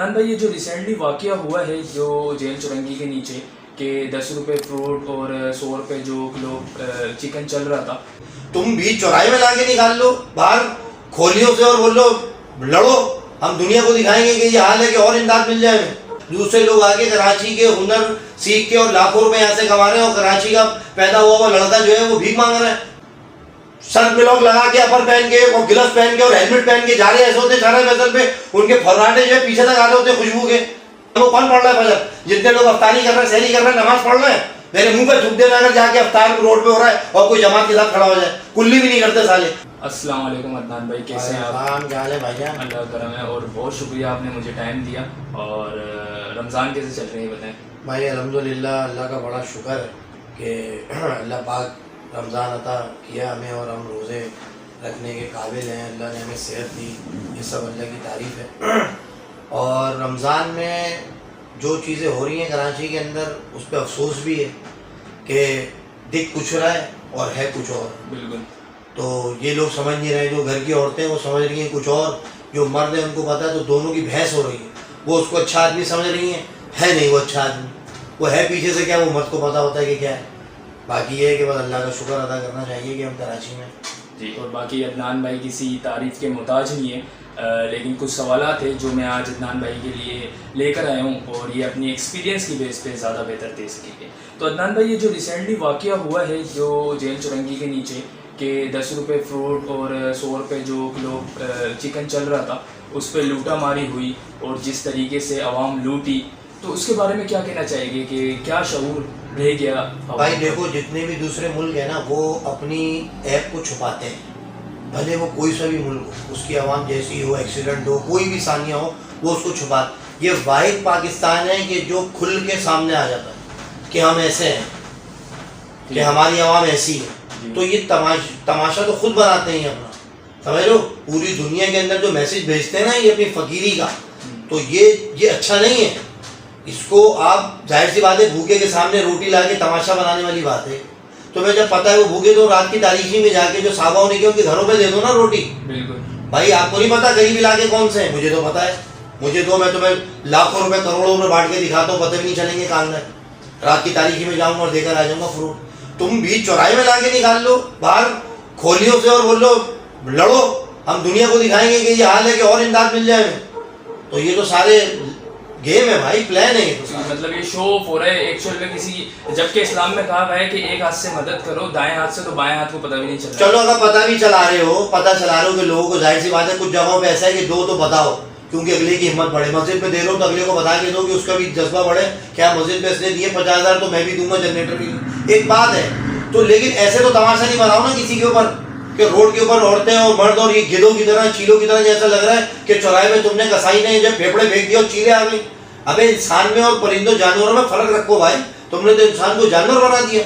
عمران بھائی، یہ جو ریسنٹلی واقعہ ہوا ہے جو جیل چورنگی کے نیچے کہ 10 روپے فروٹ اور 100 روپے جو کلو چکن چل رہا تھا، تم بھی چوراہے میں لا کے نکال لو باہر کھولیوں سے اور بولو لڑو، ہم دنیا کو دکھائیں گے کہ یہ حال ہے کہ اور امداد مل جائے ہمیں۔ دوسرے لوگ آگے کراچی کے ہنر سیکھ کے اور لاکھوں روپے یہاں سے کما رہے ہیں، اور کراچی کا پیدا ہوا لڑکا جو ہے وہ بھیک مانگ رہا ہے، سر پہ لوگ لگا کے اپر پہن کے اور گلوز پہن کے اور ہیلمٹ پہن کے جا رہے ایسے ہوتے چارہ فیصل پہ، ان کے پھراٹے جو ہے پیچھے تک آتے ہوتے خوشبو کے۔ وہ کون پڑھ رہا ہے فجر؟ جتنے لوگ افطاری کر رہے ہیں، سحری کر رہے ہیں، نماز پڑھ رہے ہیں، میرے منہ پہ تھوک دینا اگر جا کے افطار روڈ پہ ہو رہا ہے اور کوئی جماعت کے ساتھ کھڑا ہو جائے، کلی بھی نہیں کرتے سالے۔ السلام علیکم عدنان بھائی، کیسے ہیں آپ؟ کیا حال ہے بھائی جان؟ اللہ کا کرم ہے اور بہت شکریہ آپ نے مجھے ٹائم دیا۔ اور رمضان کیسے چل رہے ہیں بتائیں؟ بھائی الحمدللہ اللہ کا بڑا شکر ہے کہ اللہ پاک رمضان عطا کیا ہمیں اور ہم روزے رکھنے کے قابل ہیں، اللہ نے ہمیں صحت دی، یہ سب اللہ کی تعریف ہے۔ اور رمضان میں جو چیزیں ہو رہی ہیں کراچی کے اندر اس پہ افسوس بھی ہے کہ دکھ کچھ رہا ہے اور ہے کچھ اور۔ بالکل، تو یہ لوگ سمجھ نہیں رہے، جو گھر کی عورتیں وہ سمجھ رہی ہیں کچھ اور، جو مرد ہیں ان کو پتہ ہے، تو دونوں کی بحث ہو رہی ہے۔ وہ اس کو اچھا آدمی سمجھ رہی ہیں، ہے نہیں وہ اچھا آدمی، وہ ہے پیچھے سے کیا، وہ مرد کو پتہ ہوتا ہے کہ کیا ہے۔ باقی یہ ہے کہ بس اللہ کا شکر ادا کرنا چاہیے کہ ہم کراچی میں جی۔ اور باقی عدنان بھائی کسی تعریف کے محتاج نہیں ہے، لیکن کچھ سوالات ہیں جو میں آج عدنان بھائی کے لیے لے کر آیا ہوں اور یہ اپنی ایکسپیرینس کی بیس پہ زیادہ بہتر دے سکیں گے۔ تو عدنان بھائی، یہ جو ریسنٹلی واقعہ ہوا ہے جو جیل چورنگی کے نیچے کہ 10 روپے فروٹ اور 100 روپے جو کلو چکن چل رہا تھا، اس پہ لوٹا ماری ہوئی اور جس طریقے سے عوام لوٹی، تو اس کے بارے میں کیا کہنا چاہیے گے کہ کیا شعور رہ گیا؟ بھائی دیکھو، جتنے بھی دوسرے ملک ہیں نا وہ اپنی ایپ کو چھپاتے ہیں، بھلے وہ کوئی سا بھی ملک ہو، اس کی عوام جیسی ہو، ایکسیڈنٹ ہو، کوئی بھی ثانیہ ہو، وہ اس کو چھپاتے۔ یہ واحد پاکستان ہے کہ جو کھل کے سامنے آ جاتا ہے کہ ہم ایسے ہیں، کہ ہماری عوام ایسی ہے۔ تو یہ تماشا تو خود بناتے ہیں اپنا، سمجھ لو، پوری دنیا کے اندر جو میسج بھیجتے ہیں نا یہ اپنی فقیری کا، تو یہ اچھا نہیں ہے۔ اس کو آپ ظاہر سی بات ہے بھوکے کے سامنے روٹی لا کے تماشا بنانے والی بات ہے۔ تمہیں جب پتہ ہے وہ بھوکے تو رات کی تاریکی میں جا کے جو صحابہ نے کیا ان کے گھروں پہ دے دو نا روٹی۔ بالکل بھائی آپ کو نہیں پتا غریب علاقے کون سے ہیں؟ مجھے تو پتا ہے، مجھے تو میں تمہیں لاکھوں روپے کروڑوں روپے بانٹ کے دکھاتا ہوں، پتہ بھی نہیں چلیں گے کہاں گئے۔ رات کی تاریکی میں جاؤں گا اور دے کر آ جاؤں گا فروٹ۔ تم بھی چوراہے میں لا کے نکال لو باہر کھولیوں سے اور بولو لڑو، ہم دنیا کو دکھائیں گے کہ یہ حال ہے کہ اور امداد مل جائے ہمیں۔ تو یہ تو سارے گیم ہے بھائی، پلان ہے یہ تو۔ مطلب یہ شو آف ہو رہا ہے ایکچوئل میں کسی، جبکہ اسلام میں کہا گیا ہے کہ ایک ہاتھ سے مدد کرو دائیں ہاتھ سے، تو بائیں ہاتھ کو پتہ بھی نہیں چل رہا۔ چلو اگر پتہ بھی چلا رہے ہو کہ لوگوں کو، ظاہر سی بات ہے کچھ جگہوں پہ ایسا ہے کہ دو تو بتاؤ کیونکہ اگلے کی ہمت بڑھے۔ مسجد میں دے رہے ہو تو اگلے کو بتا کے دو کہ اس کا بھی جذبہ بڑھے، کیا مسجد میں اس نے دیے 50,000 تو میں بھی دوں گا، جنریٹر بھی ایک بات ہے تو۔ لیکن ایسے تو تماشا نہیں بناؤ نا کسی کے اوپر کہ روڈ کے اوپر عورتیں اور مرد اور یہ گدھوں کی طرح چیلوں کی طرح جیسا لگ رہا ہے کہ چوراہے میں تم نے کسائی نے جب پھیپڑے پھینک دیا اور چیلیں آ گئی۔ ابے انسان میں اور پرندوں جانوروں میں فرق رکھو بھائی، تم نے تو انسان کو جانور بنا دیا۔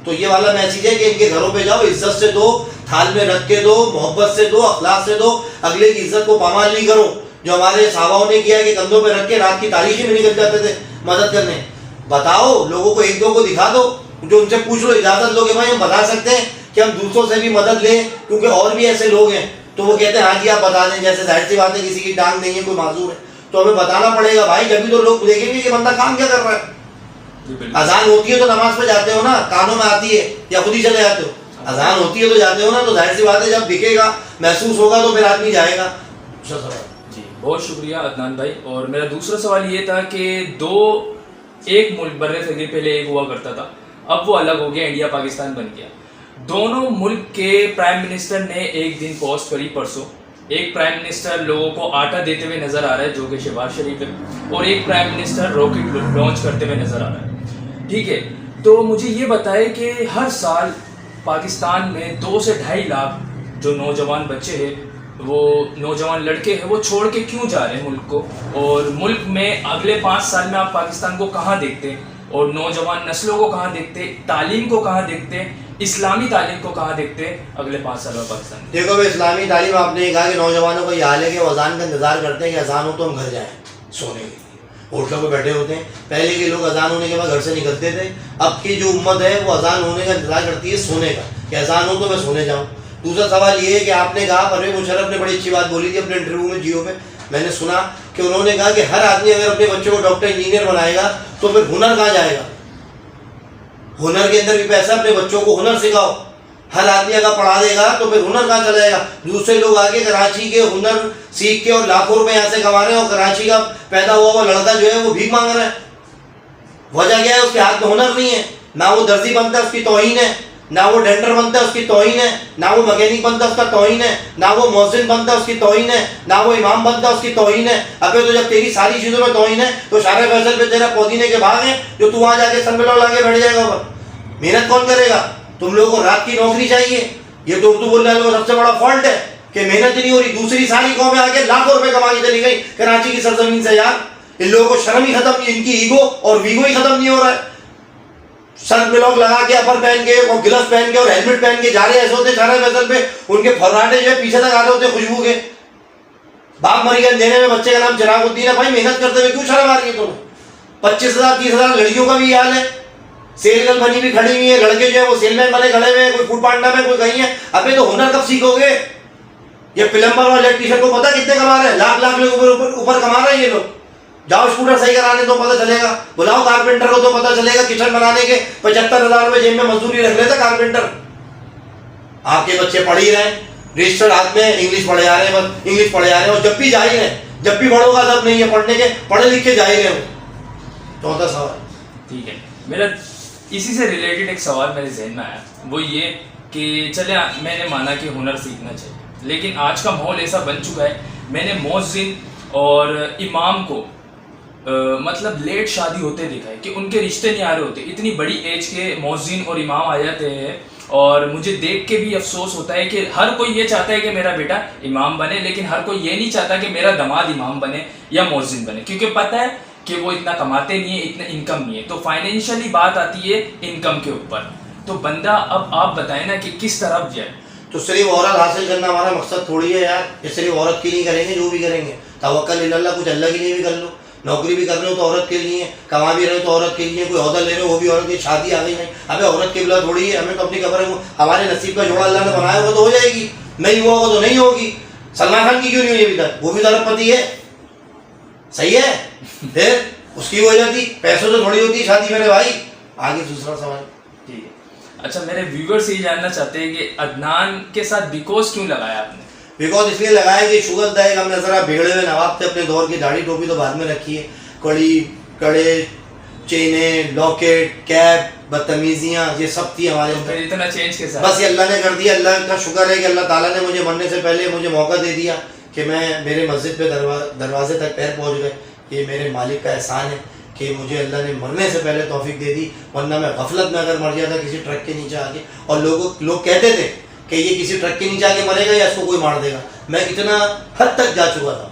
تو یہ والا میسیج ہے کہ ان کے گھروں پہ جاؤ، عزت سے دو، تھال میں رکھ کے دو، محبت سے دو، اخلاق سے دو، اگلے کی عزت کو پامال نہیں کرو، جو ہمارے صحاباؤں نے کیا کہ کندھوں پہ رکھ کے رات کی تاریخی میں نکل جاتے تھے مدد کرنے۔ بتاؤ لوگوں کو، ایک دو کو دکھا دو، جو ان سے پوچھ لو اجازت لو کہ بھائی ہم بتا سکتے ہیں کہ ہم دوسروں سے بھی مدد لیں کیونکہ اور بھی ایسے لوگ ہیں، تو وہ کہتے ہیں ہاں جی آپ بتا دیں، جیسے ظاہر سی بات ہے کسی کی ٹانگ نہیں ہے، کوئی معذور ہے تو ہمیں بتانا پڑے گا بھائی، جبھی تو لوگ دیکھیں گے کہ بندہ کام کیا کر رہا ہے۔ اذان ہوتی ہے تو نماز پہ جاتے ہو نا، کانوں میں آتی ہے یا خود ہی چلے جاتے ہو؟ اذان ہوتی ہے تو جاتے ہو نا، تو ظاہر سی بات ہے جب دکھے گا محسوس ہوگا تو پھر آدمی جائے گا۔ جی بہت شکریہ عدنان بھائی۔ اور میرا دوسرا سوال یہ تھا کہ ایک ملک بر صغیر پہلے ایک ہوا کرتا تھا، اب وہ الگ ہو گیا، انڈیا پاکستان بن گیا۔ دونوں ملک کے پرائم منسٹر نے ایک دن پوسٹ کری پرسوں، ایک پرائم منسٹر لوگوں کو آٹا دیتے ہوئے نظر آ رہا ہے جو کہ شہباز شریف ہے، اور ایک پرائم منسٹر راکٹ لانچ کرتے ہوئے نظر آ رہا ہے، ٹھیک ہے؟ تو مجھے یہ بتائے کہ ہر سال پاکستان میں 2 سے 2.5 لاکھ جو نوجوان بچے ہیں، وہ نوجوان لڑکے ہیں، وہ چھوڑ کے کیوں جا رہے ہیں ملک کو؟ اور ملک میں اگلے 5 سال میں آپ پاکستان کو کہاں دیکھتے ہیں؟ اور نوجوان نسلوں کو کہاں دیکھتے ہیں؟ تعلیم کو کہاں دیکھتے ہیں؟ اسلامی تعلیم کو کہاں دیکھتے ہیں اگلے 5 سال میں پاکستان میں؟ دیکھو بھائی، اسلامی تعلیم آپ نے کہا کہ نوجوانوں کو یہ حال ہے کہ وہ اذان کا انتظار کرتے ہیں کہ اذان ہو تو ہم گھر جائیں سونے کے لیے، ہوٹلوں پہ بیٹھے ہوتے ہیں۔ پہلے کے لوگ اذان ہونے کے بعد گھر سے نکلتے تھے، اب کی جو امت ہے وہ اذان ہونے کا انتظار کرتی ہے سونے کا، کہ اذان ہو تو میں سونے جاؤں۔ دوسرا سوال یہ ہے کہ آپ نے کہا، پرویز مشرف نے بڑی اچھی بات بولی تھی اپنے انٹرویو میں جیو پہ، میں نے سنا کہ انہوں نے کہا کہ ہر آدمی اگر اپنے بچوں کو ڈاکٹر انجینئر بنائے گا تو پھر ہنر کہاں جائے گا؟ ہنر کے اندر بھی پیسہ، اپنے بچوں کو ہنر سکھاؤ. ہر آدمی اگر پڑھا دے گا تو پھر ہنر کہاں چلا جائے گا؟ دوسرے لوگ آگے کراچی کے ہنر سیکھ کے اور لاکھوں روپے یہاں سے کما رہے ہیں، اور کراچی کا پیدا ہوا لڑکا جو ہے وہ بھیک مانگ رہا ہے. وجہ کیا ہے؟ اس کے ہاتھ میں ہنر نہیں ہے. نہ وہ درزی بنتا ہے، اس کی توہین ہے. نہ وہ ڈینٹر بنتا ہے، اس کی توہین ہے. نہ وہ مکینک بنتا ہے، اس کا توہین ہے. نہ وہ مؤذن بنتا ہے، اس کی توہین ہے. نہ وہ امام بنتا ہے، اس کی توہین ہے. ابے تو جب تیری ساری چیزوں میں توہین ہے تو شارع فیصل پہ تیرا پودینے کے باغ ہیں جو تو وہاں جا کے سن ملا کے بیٹھ جائے گا. اوپر محنت کون کرے گا؟ تم لوگوں کو رات کی نوکری چاہیے. یہ تو اردو بولنے والوں کا سب سے بڑا فالٹ ہے کہ محنت نہیں ہو رہی. دوسری ساری قومیں آ کے لاکھوں روپے کما کے چلی گئی کراچی کی سرزمین سے. یار ان لوگوں کو شرم ہی ختم نہیں، ان کی ایگو اور ویگو ہی ختم نہیں ہو رہا ہے. سر میں لوگ لگا کے اپر پہن کے اور گلوز پہن کے اور ہیلمٹ پہن کے جا رہے ایسے ہوتے شارع فیصل پہ، ان کے پھراٹے جو ہے پیچھے تک آ رہے ہوتے خوشبو کے. باپ مری گئے دینے میں بچے کا نام چراغ الدین ہے. بھائی محنت کرتے ہوئے کیوں شرم آ رہی ہے تمہیں؟ 25,000 30,000 لڑکیوں کا بھی یہ حال ہے. سیل گرل بنی بھی کھڑی ہوئی ہے، لڑکے جو ہے وہ سیل مین بنے کھڑے ہوئے ہیں، کوئی فوڈ پانڈا میں کوئی کہیں ہے. ابھی تو ہنر کب سیکھو گے؟ یہ پلمبر اور الیکٹریشین کو پتا کتنے کما رہے ہیں؟ لاکھ لاکھ اوپر کما رہے ہیں یہ لوگ. جاؤ اسکوٹر صحیح کرانے تو پتہ چلے گا. بلاؤ کارپینٹر کو تو پتہ چلے گا. کچن بنانے کے 75,000 روپے جیب میں مزدوری رکھ لیتا کارپینٹر. آپ کے بچے پڑھ ہی رہے ہیں، رجسٹرڈ ہاتھ میں انگلش پڑھے آ رہے ہیں، بس انگلش پڑھے آ رہے ہیں. اور جب بھی جا ہی رہے ہیں، جب بھی بڑوں کا ادب نہیں ہے پڑھنے کے، پڑھے لکھ کے جا ہی رہے ہوں. چوتھا سوال. ٹھیک ہے، میرا اسی سے ریلیٹڈ ایک سوال میرے ذہن میں آیا، وہ یہ کہ چلے میں نے مانا کہ ہنر سیکھنا چاہیے، لیکن آج کا ماحول ایسا بن چکا ہے. میں نے مؤذن اور امام کو مطلب لیٹ شادی ہوتے دیکھا ہے کہ ان کے رشتے نہیں آ رہے ہوتے. اتنی بڑی ایج کے مؤذن اور امام آ جاتے ہیں، اور مجھے دیکھ کے بھی افسوس ہوتا ہے کہ ہر کوئی یہ چاہتا ہے کہ میرا بیٹا امام بنے، لیکن ہر کوئی یہ نہیں چاہتا کہ میرا داماد امام بنے یا مؤذن بنے، کیونکہ پتہ ہے کہ وہ اتنا کماتے نہیں ہیں، اتنا انکم نہیں ہے. تو فائنینشلی بات آتی ہے انکم کے اوپر. تو بندہ اب آپ بتائیں نا کہ کس طرف جائے. تو صرف عورت حاصل کرنا ہمارا مقصد تھوڑی ہے یار. یہ صرف عورت کے لیے کریں گے جو بھی کریں گے. توکل اللہ، کچھ اللہ کے لیے بھی کر لو. نوکری بھی کر رہے ہو تو عورت کے لیے، کما بھی رہے ہو تو عورت کے لیے، کوئی عہدہ لے رہے ہو وہ بھی عورت کی. شادی آ گئی نہیں، ابھی عورت کے بلا تھوڑی ہے. ہمیں تو اپنی خبر ہے، ہمارے نصیب کا جوڑا اللہ نے بنایا ہوگا تو ہو جائے گی، نہیں ہوا ہوگا تو نہیں ہوگی. سلمان خان کی کیوں نہیں ہوئی ابھی تک؟ وہ بھی تو ارب پتی ہے. صحیح ہے، پھر اس کی وجہ تھی، پیسوں سے تھوڑی ہوتی ہے شادی میرے بھائی. آگے دوسرا سوال. ٹھیک ہے. اچھا، میرے ویورس یہ جاننا چاہتے ہیں کہ عدنان کے ساتھ بیکوز کیوں لگایا آپ نے؟ بیکوز اس لیے لگایا کہ شوگر تھا. ایک ہم نے ذرا بگڑے ہوئے نواب تھے اپنے دور کی. داڑھی ٹوپی تو بعد میں رکھی ہے. کڑی کڑے چینیں لاکٹ کیپ بدتمیزیاں یہ سب تھی ہمارے اندر. اتنا چینج کے ساتھ بس یہ اللہ نے کر دیا. اللہ کا شکر ہے کہ اللہ تعالیٰ نے مجھے مرنے سے پہلے مجھے موقع دے دیا کہ میں میرے مسجد پہ دروازے تک پیر پہنچ گئے. یہ میرے مالک کا احسان ہے کہ مجھے اللہ نے مرنے سے پہلے توفیق دے دی. ورنہ میں غفلت میں اگر مر جاتا کسی ٹرک کے نیچے آ کے، اور لوگ کہتے تھے کہ یہ کسی ٹرک کے نیچے آ کے مرے گا یا اس کو کوئی مار دے گا، میں اتنا حد تک جا چکا تھا.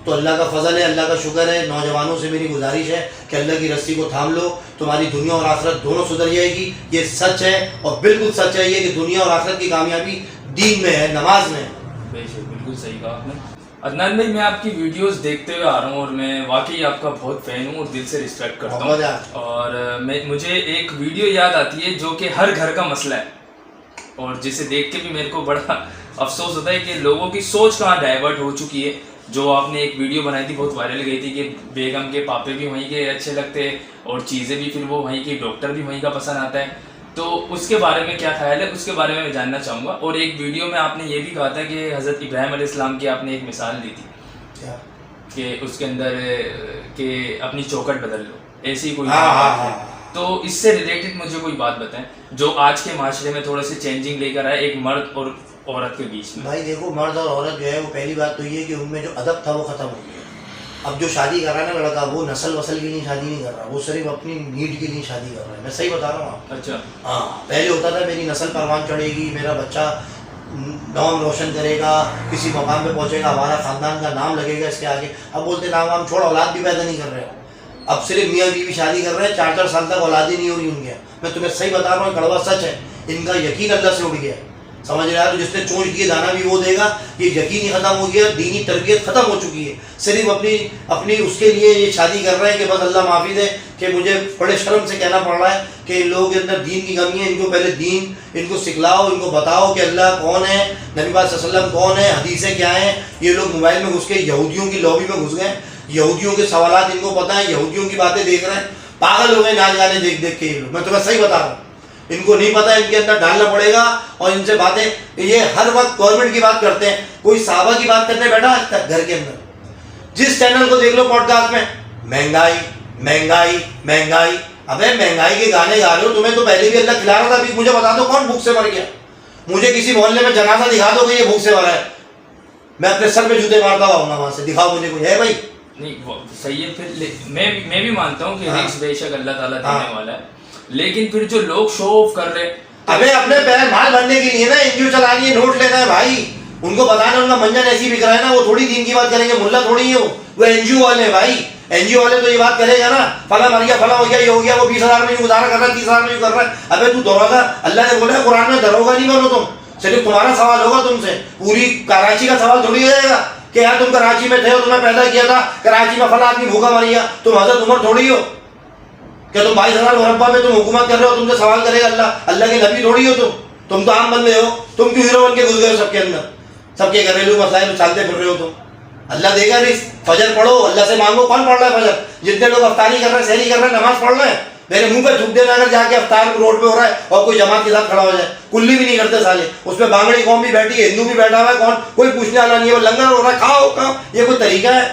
تو اللہ کا فضل ہے، اللہ کا شکر ہے. نوجوانوں سے میری گزارش ہے کہ اللہ کی رسی کو تھام لو، تمہاری دنیا اور آخرت دونوں سدھر جائے گی. یہ سچ ہے اور بالکل سچ ہے یہ کہ دنیا اور آخرت کی کامیابی دین میں ہے، نماز میں ہے. بے شک، بالکل صحیح کہا آپ نے. عدنان بھائی، میں آپ کی ویڈیوز دیکھتے ہوئے آ رہا ہوں اور میں واقعی آپ کا بہت فین ہوں اور دل سے رسپیکٹ کرتا ہوں. اور مجھے ایک ویڈیو یاد آتی ہے جو کہ ہر گھر کا مسئلہ ہے، اور جسے دیکھ کے بھی میرے کو بڑا افسوس ہوتا ہے کہ لوگوں کی سوچ کہاں ڈائیورٹ ہو چکی ہے. جو آپ نے ایک ویڈیو بنائی تھی بہت وائرل گئی تھی کہ بیگم کے پاپے بھی وہیں کے اچھے لگتے ہیں اور چیزیں بھی پھر وہ وہیں کی، ڈاکٹر بھی وہیں کا پسند آتا ہے. تو اس کے بارے میں کیا خیال ہے، اس کے بارے میں جاننا چاہوں گا. اور ایک ویڈیو میں آپ نے یہ بھی کہا تھا کہ حضرت ابراہیم علیہ السلام کی آپ نے ایک مثال دی تھی کہ اس کے اندر کہ اپنی چوکٹ بدل لو، ایسی کوئی بات ہے. تو اس سے ریلیٹڈ مجھے کوئی بات بتائیں جو آج کے معاشرے میں تھوڑے سے چینجنگ لے کر آئے ایک مرد اور عورت کے بیچ میں. بھائی دیکھو، مرد اور عورت جو ہے وہ پہلی بات تو یہ کہ ان میں جو ادب تھا وہ ختم ہو گیا. اب جو شادی کر رہا ہے نا لڑکا، وہ نسل وسل کے لیے شادی نہیں کر رہا، وہ صرف اپنی نیڈ کے لیے شادی کر رہا ہے. میں صحیح بتا رہا ہوں آپ. اچھا. ہاں، پہلے ہوتا تھا میری نسل پروان چڑھے گی، میرا بچہ نام روشن کرے گا، کسی مقام پہ پہنچے گا، ہمارا خاندان کا نام لگے گا اس کے آگے. اب بولتے نام وام چھوڑ، اولاد بھی پیدا نہیں کر رہے ہو. اب صرف میاں بیوی شادی کر رہے ہیں، 4-4 سال تک اولاد ہی نہیں ہو رہی ان کے. میں تمہیں صحیح بتا رہا ہوں، کڑوا سچ ہے. ان کا یقین اللہ سے اٹھ گیا. سمجھ رہا ہے؟ تو جس نے چونچ دیے دانا بھی وہ دے گا. یہ یقین ہی ختم ہو گیا, دینی تربیت ختم ہو چکی ہے. صرف اپنی اس کے لیے یہ شادی کر رہے ہیں کہ بس اللہ معافی دے کہ مجھے بڑے شرم سے کہنا پڑ رہا ہے کہ ان لوگوں کے اندر دین کی کمی ہے. ان کو پہلے دین ان کو سکھلاؤ, ان کو بتاؤ کہ اللہ کون ہے, نبی پاک صلی اللہ علیہ وسلم کون ہے, حدیثیں کیا ہیں. یہ لوگ موبائل میں گھس کے یہودیوں کی لابی میں گھس گئے, یہودیوں کے سوالات ان کو پتہ ہیں, یہودیوں کی باتیں دیکھ رہے ہیں, پاگل ہو گئے ناچ گانے دیکھ دیکھ کے. یہ لوگ, میں تمہیں صحیح بتا رہا ہوں, ان کو نہیں پتا, ان کے اندر ڈالنا پڑے گا. اور ان سے باتیں, یہ ہر وقت گورنمنٹ کی بات کرتے ہیں, کوئی صحابہ کی بات کرنے بیٹھا آج تک گھر کے اندر. جس چینل کو دیکھ لو پوڈ کاسٹ میں مہنگائی مہنگائی مہنگائی. ابے مہنگائی کے گانے گا رہے ہو, تمہیں تو پہلے بھی اللہ کھلا رہا تھا. ابھی مجھے بتا دو کون بھوک سے مر گیا, مجھے کسی محلے میں جنازہ دکھا دو کہ یہ بھوک سے مرا ہے, میں اپنے سر پہ جوتے مارتا ہوا ہوں وہاں سے. دکھاؤ مجھے کوئی ہے بھائی. نہیں وہ صحیح ہے. پھر میں بھی مانتا ہوں کہ رزق بے شک اللہ تعالیٰ دینے والا ہے, لیکن پھر جو لوگ شو آف کر رہے, ابھی اپنے پیر مال بننے کے لیے نا این جی او چلانی ہے, نوٹ لینا ہے بھائی. ان کو بتانا ان کا منجن ایسی بک رہا ہے نا, وہ تھوڑی دین کی بات کریں گے, ملا تھوڑی ہے وہ این جی او والے ہیں بھائی. این جی او والے تو یہ بات کرے گا نا, فلاں مر گیا, فلاں ہو گیا, یہ ہو گیا, وہ 20,000 میں گزارا کر رہا ہے, 30,000 میں کر رہا ہے. ابے تو دروگا, اللہ نے بولا ہے قرآن میں دروگا نہیں بنو تم, صرف تمہارا سوال ہوگا تم سے, پوری کراچی کا سوال تھوڑی ہو جائے گا کہ یار تم کراچی میں تھے اور تمہیں پیدا کیا تھا, کراچی میں فلاں آدمی بھوکا مر گیا, تم حضرت عمر تھوڑی ہو کہ تم 22,000 مربع میں تم حکومت کر رہے ہو, تم سے سوال کرے گا اللہ. اللہ کے نبی تھوڑی ہو تم تو عام بندے ہو. تم کیوں ہیرو بن کے گھس گئے ہو سب کے اندر, سب کے گھریلو مسائل چالتے پھر رہے ہو تم. اللہ دے گا رزق. فجر پڑھو, اللہ سے مانگو. کون پڑھ رہا ہے فجر؟ جتنے لوگ افطاری کر رہے ہیں, سحری کر رہے ہیں, نماز پڑھ رہے ہیں, میرے منہ پہ تھوک دینا اگر جا کے افطار روڈ پہ ہو رہا ہے اور کوئی جماعت کے ساتھ کھڑا ہو جائے. کلی بھی نہیں کرتے سالے, اس پہ بانگڑی قوم بھی بیٹھی ہے, ہندو بھی بیٹھا ہوا ہے, کون کوئی پوچھنے والا نہیں ہے, وہ لنگر ہو رہا ہے, کھاؤ. یہ کوئی طریقہ ہے؟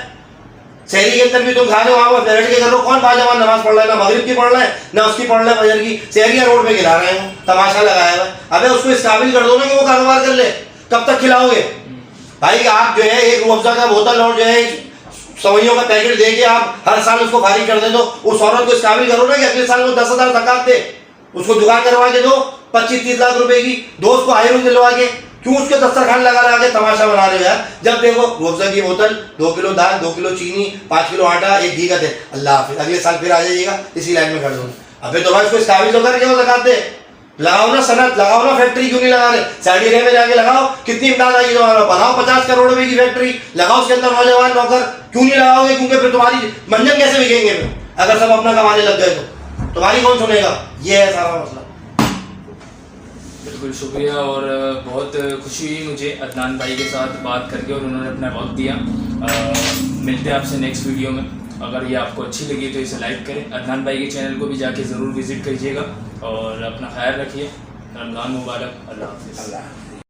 سحری کے اندر بھی تم کھا رہے ہو, وہاں بیٹھ کے کر رہو. کون باجوان نماز پڑھ رہا ہے, نہ مغرب کی پڑھ رہا ہے نہ اس کی پڑھ رہا ہے فجر کی. سحریاں روڈ پہ کھلا رہے ہیں, تماشا لگایا ہوا ہے. ابے اس کو اس قابل کر دو نا کہ وہ کاروبار کر لے. کب تک کھلاؤ گے بھائی؟ آپ جو ہے ایک روح افزا کا بوتل اور جو ہے سوئیوں کا پیکٹ دے کے آپ ہر سال اس کو خالی کر دیں, تو اس عورت کو اس قابل کرو نا کہ اگلے سال وہ 10,000 زکات دے. اس کو دکان کروا کے دو 25-30 لاکھ روپے کی, دوست کو آئرن دلوا کے. کیوں اس کے دسترخوان لگا کے تماشا بنا رہے ہو یار؟ جب دیکھو روح افزا کی بوتل, 2 کلو دال, 2 کلو چینی, 5 کلو آٹا, ایک گھی کا تیل. اللہ حافظ, اگلے سال پھر آ جائیے گا, اسی لائن میں کر دوں. ابھی تو بھائی اس کو اس قابل تو کر کے وہ زکات دے. لگاؤ نا صنعت, لگاؤ نا فیکٹری, کیوں نہیں لگا رہے؟ سعودی عرب میں جا کے لگاؤ, کتنی امداد آئی تمہارا, بناؤ 50 کروڑ روپے کی فیکٹری, لگاؤ اس کے اندر نوجوان نوکر. کیوں نہیں لگاؤ گے؟ کیونکہ پھر تمہاری منجن کیسے بکیں گے پھر اگر سب اپنا کمانے لگ گئے تو تمہاری کون سنے گا؟ یہ ہے سارا مسئلہ. بالکل شکریہ, اور بہت خوشی ہوئی مجھے عدنان بھائی کے ساتھ بات کر کے, اور انہوں نے اپنا وقت دیا. ملتے ہیں آپ سے نیکسٹ ویڈیو میں. اگر یہ آپ کو اچھی لگی تو اسے لائک کریں, عدنان بھائی کے چینل کو بھی جا کے ضرور وزٹ کیجیے گا, اور اپنا خیال رکھیے. رمضان مبارک. اللہ حافظ.